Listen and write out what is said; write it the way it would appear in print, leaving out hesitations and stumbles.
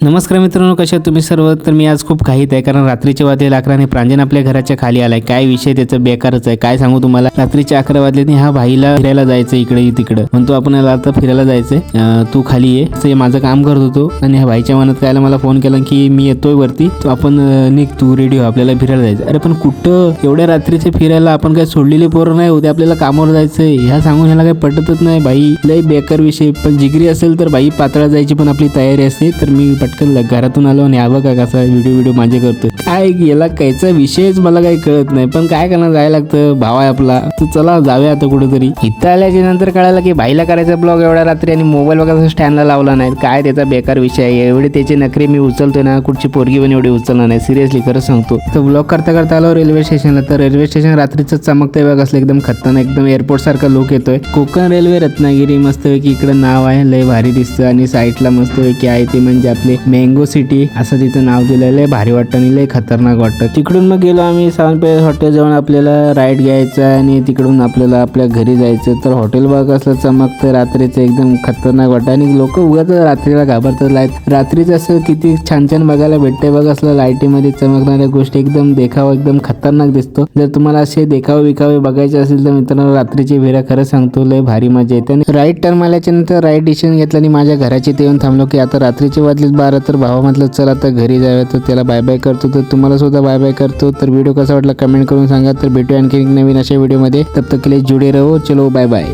नमस्कार मित्रांनो, कशा आहात तुम्ही सर्व. तर मी आज खूप घाईत आहे कारण रात्रीचे वाजले 11 आणि प्रांजन आपल्या घराच्या खाली आलाय. काय विषय त्याचं बेकारच आहे. काय सांगू तुम्हाला, रात्रीचे 11 वाजले आणि हा भाईला फिरायला जायचं इकडे तिकडं म्हणतो. आपण आता फिरायला जायचंय, तू खाली ये. ते माझं काम करत होतो आणि ह्या भाईच्या मनात काय मला फोन केला की मी येतोय वरती, तो आपण निघ, तू रेडी हो, आपल्याला फिरायला जायचं. अरे पण कुठं एवढ्या रात्रीचे फिरायला, आपण काय सोडलेले पोरं नाही होते, आपल्याला कामावर जायचंय. ह्या सांगून ह्याला काही पटतच नाही. भाई लय बेकार विषय. पण जिगरी असेल तर भाई पातळा जायची पण आपली तयारी असते. तर मी पटकन घरातून आलो आणि हा बघा कसा व्हिडिओ माझे करतोय. काय याला कायचा विषयच मला काही कळत नाही, पण काय करणार, जायला लागतं. भाव आहे आपला, तर चला जाऊया आता कुठेतरी. इथं आल्याच्या नंतर कळालं की भाईला करायचा ब्लॉग एवढ्या रात्री आणि मोबाईल बघा स्टँडला लावला नाही. काय त्याचा बेकार विषय आहे. एवढे त्याचे नखरे मी उचलतोय ना, कुठची पोरगी पण एवढी उचलणार नाही. सिरियसली खरं सांगतो. तर ब्लॉग करता करता आलो रेल्वे स्टेशनला. तर रेल्वे स्टेशन रात्रीच चमकतंय बघा, असलं एकदम खतरनाक, एकदम एअरपोर्ट सारखा लुक येतोय. कोकण रेल्वे रत्नागिरी मस्तपैकी इकडं नाव आहे, लय भारी दिसतं. आणि साईडला मस्तपैकी आहे ते म्हणजे आपले मँगो सिटी असं तिथं नाव दिलेलं आहे. भारी वाटतं आणि लय खतरनाक वाटतं. तिकडून मग गेलो आम्ही सावंतपेठ हॉटेल जाऊन आपल्याला राईड घ्यायचा आणि तिकडून आपल्याला आपल्या घरी जायचं. तर हॉटेल बघ असलं चमकतं रात्रीचं, एकदम खतरनाक वाटतं. आणि लोक उगाच रात्रीला घाबरतात. रात्रीचं असं किती छान छान बघायला भेटते बघ, असलं लाईटीमध्ये चमकणाऱ्या गोष्टी, एकदम देखावा एकदम खतरनाक दिसतो. जर तुम्हाला असे देखावे विखावे बघायचे असेल तर मित्रांनो रात्रीची फेऱ्या खरं सांगतो लय भारी मजा येते. आणि राईट टर्न आल्याच्या नंतर राईट डिसिजन घेतलं आणि माझ्या घराची ते येऊन थांबलो की आता रात्रीचे वाजलेत 12. तर भावा म्हटलं चल आता घरी जाऊया. तर त्याला बाय बाय करतो. तर तुम्हाला सुद्धा बाय बाय करतो. तर व्हिडिओ कसा वाटला कमेंट करून सांगा. तर भेटूया आणखी नवीन अशा व्हिडिओमध्ये. तब तक के लिए जुड़े रहो. चलो बाय बाय.